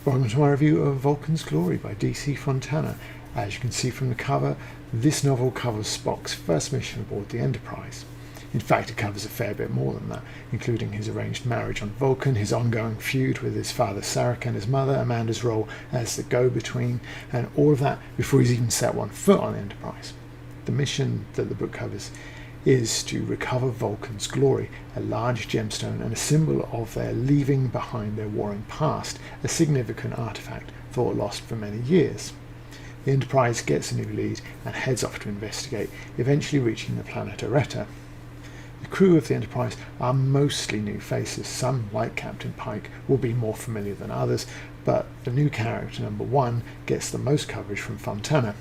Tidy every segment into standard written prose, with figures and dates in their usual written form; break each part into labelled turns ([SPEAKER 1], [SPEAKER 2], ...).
[SPEAKER 1] Welcome to my review of Vulcan's Glory by DC Fontana. As you can see from the cover, this novel covers Spock's first mission aboard the Enterprise. In fact, it covers a fair bit more than that, including his arranged marriage on Vulcan, his ongoing feud with his father Sarek and his mother, Amanda's role as the go-between, and all of that before he's even set one foot on the Enterprise. The mission that the book covers is to recover Vulcan's glory, a large gemstone and a symbol of their leaving behind their warring past, a significant artifact thought lost for many years. The Enterprise gets a new lead and heads off to investigate, eventually reaching the planet Areta. The crew of the Enterprise are mostly new faces. Some, like Captain Pike, will be more familiar than others, but the new character, number 1, gets the most coverage from Fontana.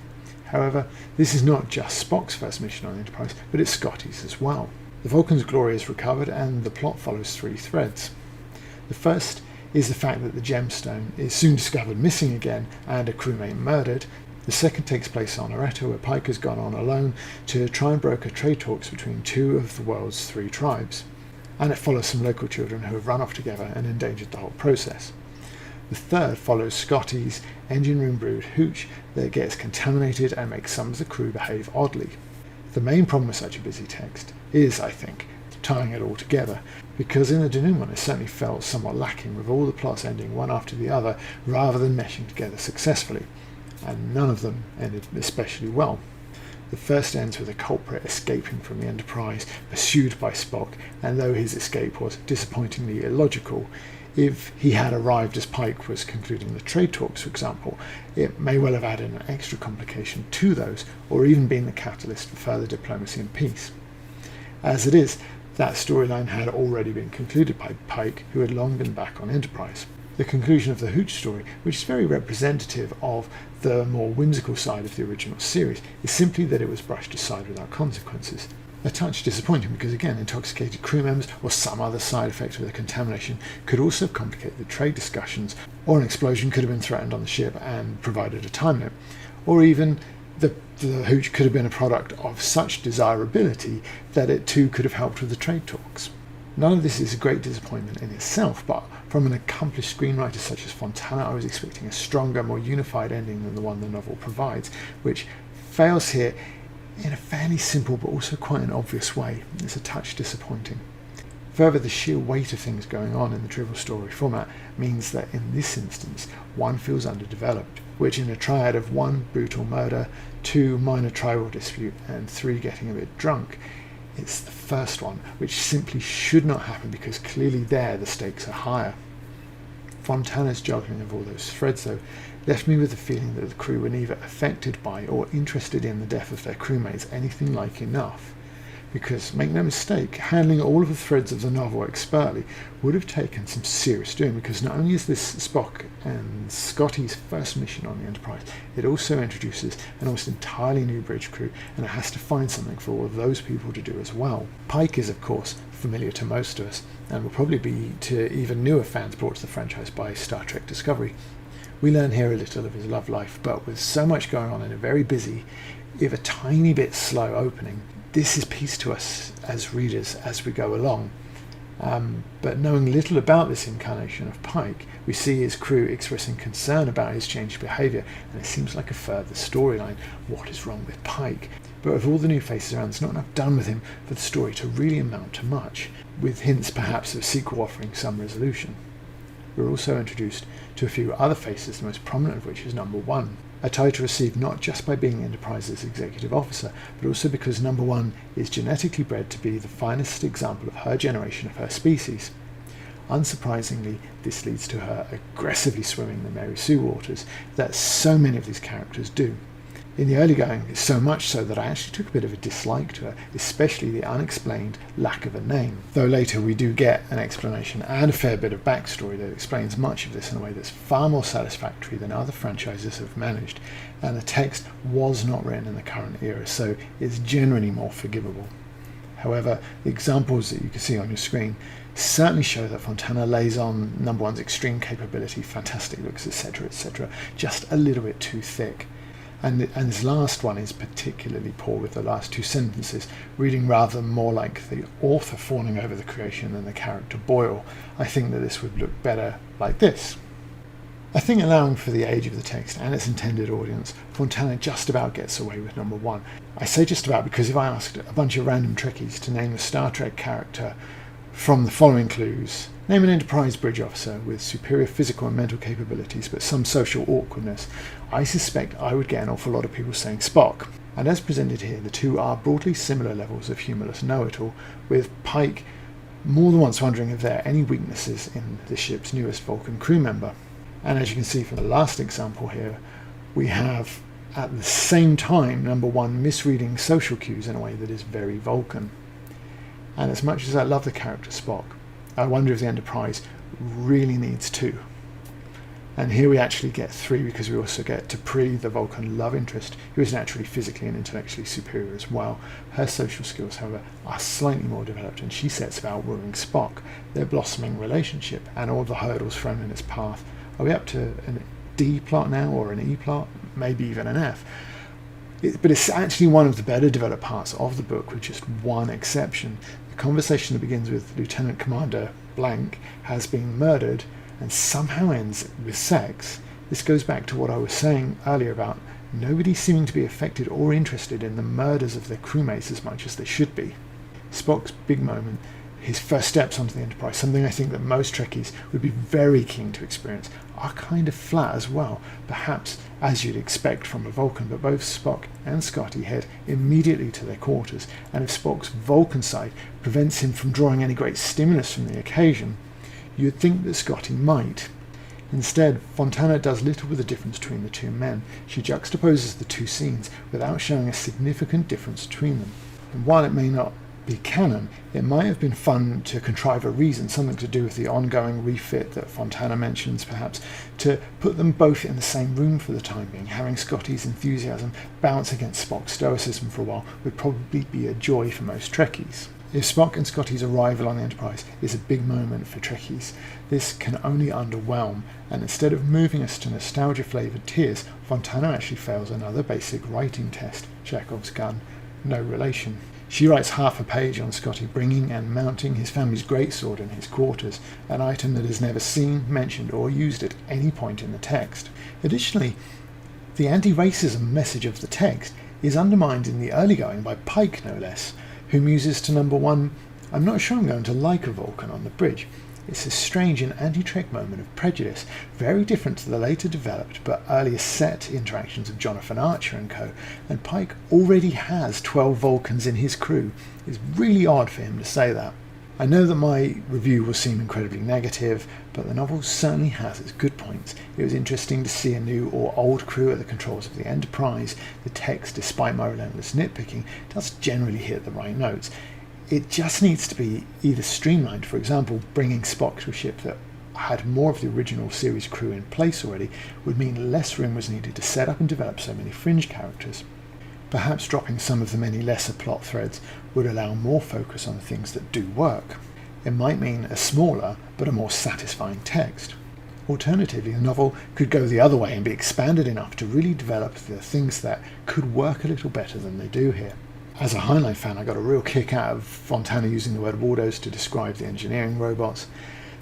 [SPEAKER 1] However, this is not just Spock's first mission on the Enterprise, but it's Scotty's as well. The Vulcan's glory is recovered and the plot follows 3 threads. The first is the fact that the gemstone is soon discovered missing again and a crewmate murdered. The second takes place on Areta, where Pike has gone on alone to try and broker trade talks between 2 of the world's 3 tribes. And it follows some local children who have run off together and endangered the whole process. The third follows Scotty's engine room brewed hooch that gets contaminated and makes some of the crew behave oddly. The main problem with such a busy text is, I think, tying it all together, because in the denouement it certainly felt somewhat lacking, with all the plots ending one after the other rather than meshing together successfully, and none of them ended especially well. The first ends with a culprit escaping from the Enterprise, pursued by Spock, and though his escape was disappointingly illogical, if he had arrived as Pike was concluding the trade talks, for example, it may well have added an extra complication to those, or even been the catalyst for further diplomacy and peace. As it is, that storyline had already been concluded by Pike, who had long been back on Enterprise. The conclusion of the hooch story, which is very representative of the more whimsical side of the original series, is simply that it was brushed aside without consequences. A touch disappointing because, again, intoxicated crew members or some other side effect of the contamination could also have complicated the trade discussions, or an explosion could have been threatened on the ship and provided a time limit, or even the hooch could have been a product of such desirability that it too could have helped with the trade talks. None of this is a great disappointment in itself, but from an accomplished screenwriter such as Fontana, I was expecting a stronger, more unified ending than the one the novel provides, which fails here in a fairly simple but also quite an obvious way. It's a touch disappointing. Further, the sheer weight of things going on in the trivial story format means that in this instance, 1 feels underdeveloped, which in a triad of 1 brutal murder, 2 minor tribal dispute, and 3 getting a bit drunk, it's the first one which simply should not happen because clearly there the stakes are higher. Fontana's juggling of all those threads, though, left me with the feeling that the crew were neither affected by or interested in the death of their crewmates anything like enough. Because, make no mistake, handling all of the threads of the novel expertly would have taken some serious doing, because not only is this Spock and Scotty's first mission on the Enterprise, it also introduces an almost entirely new bridge crew, and it has to find something for all of those people to do as well. Pike is, of course, familiar to most of us, and will probably be to even newer fans brought to the franchise by Star Trek Discovery. We learn here a little of his love life, but with so much going on in a very busy, if a tiny bit slow opening, this is pieced to us as readers as we go along. But knowing little about this incarnation of Pike, we see his crew expressing concern about his changed behaviour, and it seems like a further storyline. What is wrong with Pike? But with all the new faces around, there's not enough done with him for the story to really amount to much, with hints perhaps of a sequel offering some resolution. We're also introduced to a few other faces, the most prominent of which is number 1. A title received not just by being Enterprise's executive officer, but also because number 1 is genetically bred to be the finest example of her generation of her species. Unsurprisingly, this leads to her aggressively swimming the Mary Sue waters that so many of these characters do. In the early going, so much so that I actually took a bit of a dislike to her, especially the unexplained lack of a name. Though later we do get an explanation and a fair bit of backstory that explains much of this in a way that's far more satisfactory than other franchises have managed, and the text was not written in the current era, so it's generally more forgivable. However, the examples that you can see on your screen certainly show that Fontana lays on number 1's extreme capability, fantastic looks, etc., just a little bit too thick. And this last one is particularly poor, with the last 2 sentences reading rather more like the author fawning over the creation than the character Boyle. I think that this would look better like this. I think, allowing for the age of the text and its intended audience, Fontana just about gets away with number one. I say just about because if I asked a bunch of random Trekkies to name a Star Trek character from the following clues: name an Enterprise bridge officer with superior physical and mental capabilities but some social awkwardness, I suspect I would get an awful lot of people saying Spock. And as presented here, the two are broadly similar levels of humorless know-it-all, with Pike more than once wondering if there are any weaknesses in the ship's newest Vulcan crew member. And as you can see from the last example here, we have at the same time number one misreading social cues in a way that is very Vulcan. And as much as I love the character Spock, I wonder if the Enterprise really needs two. And here we actually get three, because we also get T'Pri, the Vulcan love interest, who is naturally physically and intellectually superior as well. Her social skills, however, are slightly more developed, and she sets about wooing Spock. Their blossoming relationship and all the hurdles thrown in its path. Are we up to an D plot now, or an E plot? Maybe even an F. But it's actually one of the better developed parts of the book, with just one exception. The conversation that begins with Lieutenant Commander Blank has been murdered and somehow ends with sex. This goes back to what I was saying earlier about nobody seeming to be affected or interested in the murders of their crewmates as much as they should be. Spock's big moment, his first steps onto the Enterprise, something I think that most Trekkies would be very keen to experience, are kind of flat as well, perhaps as you'd expect from a Vulcan, but both Spock and Scotty head immediately to their quarters, and if Spock's Vulcan side prevents him from drawing any great stimulus from the occasion, you'd think that Scotty might. Instead, Fontana does little with the difference between the two men. She juxtaposes the two scenes without showing a significant difference between them. And while it may not be canon, it might have been fun to contrive a reason, something to do with the ongoing refit that Fontana mentions perhaps, to put them both in the same room for the time being. Having Scotty's enthusiasm bounce against Spock's stoicism for a while would probably be a joy for most Trekkies. If Spock and Scotty's arrival on the Enterprise is a big moment for Trekkies, this can only underwhelm, and instead of moving us to nostalgia-flavoured tears, Fontana actually fails another basic writing test, Chekhov's gun, no relation. She writes half a page on Scotty bringing and mounting his family's greatsword in his quarters, an item that is never seen, mentioned or used at any point in the text. Additionally, the anti-racism message of the text is undermined in the early going by Pike, no less, who muses to number one, "I'm not sure I'm going to like a Vulcan on the bridge." It's a strange and anti-Trek moment of prejudice, very different to the later developed but earlier set interactions of Jonathan Archer and co. And Pike already has 12 Vulcans in his crew. It's really odd for him to say that. I know that my review will seem incredibly negative, but the novel certainly has its good points. It was interesting to see a new or old crew at the controls of the Enterprise. The text, despite my relentless nitpicking, does generally hit the right notes. It just needs to be either streamlined, for example, bringing Spock to a ship that had more of the original series crew in place already would mean less room was needed to set up and develop so many fringe characters. Perhaps dropping some of the many lesser plot threads would allow more focus on the things that do work. It might mean a smaller but a more satisfying text. Alternatively, the novel could go the other way and be expanded enough to really develop the things that could work a little better than they do here. As a Heinlein fan, I got a real kick out of Fontana using the word Waldos to describe the engineering robots.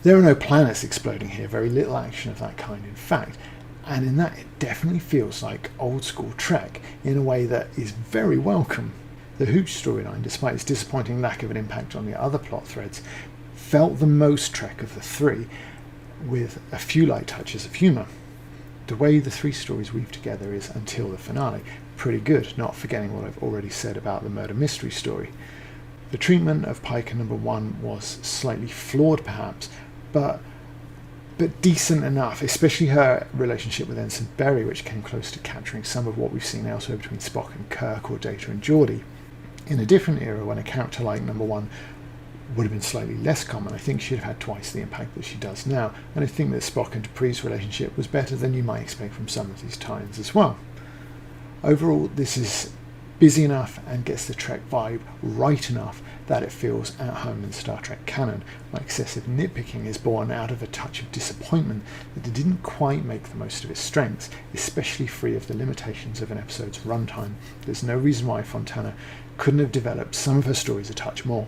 [SPEAKER 1] There are no planets exploding here, very little action of that kind in fact, and in that it definitely feels like old school Trek in a way that is very welcome. The Hooch storyline, despite its disappointing lack of an impact on the other plot threads, felt the most Trek of the three, with a few light touches of humour. The way the three stories weave together is, until the finale, pretty good, not forgetting what I've already said about the murder mystery story. The treatment of Pike number one was slightly flawed perhaps, but decent enough, especially her relationship with Ensign Berry, which came close to capturing some of what we've seen elsewhere between Spock and Kirk or Data and Geordi. In a different era, when a character like number one would have been slightly less common, I think she'd have had twice the impact that she does now, and I think that Spock and T'Pri's relationship was better than you might expect from some of these tie-ins as well. Overall, this is busy enough and gets the Trek vibe right enough that it feels at home in Star Trek canon. My excessive nitpicking is born out of a touch of disappointment that it didn't quite make the most of its strengths, especially free of the limitations of an episode's runtime. There's no reason why Fontana couldn't have developed some of her stories a touch more.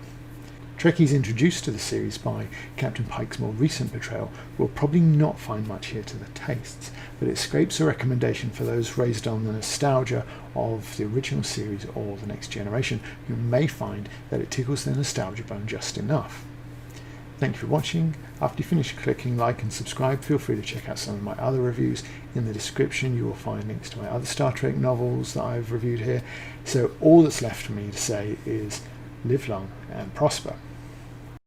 [SPEAKER 1] Trekkies introduced to the series by Captain Pike's more recent portrayal will probably not find much here to their tastes, but it scrapes a recommendation for those raised on the nostalgia of the original series or The Next Generation, who may find that it tickles their nostalgia bone just enough. Thank you for watching. After you finish clicking like and subscribe, feel free to check out some of my other reviews. In the description you will find links to my other Star Trek novels that I've reviewed here. So all that's left for me to say is live long and prosper.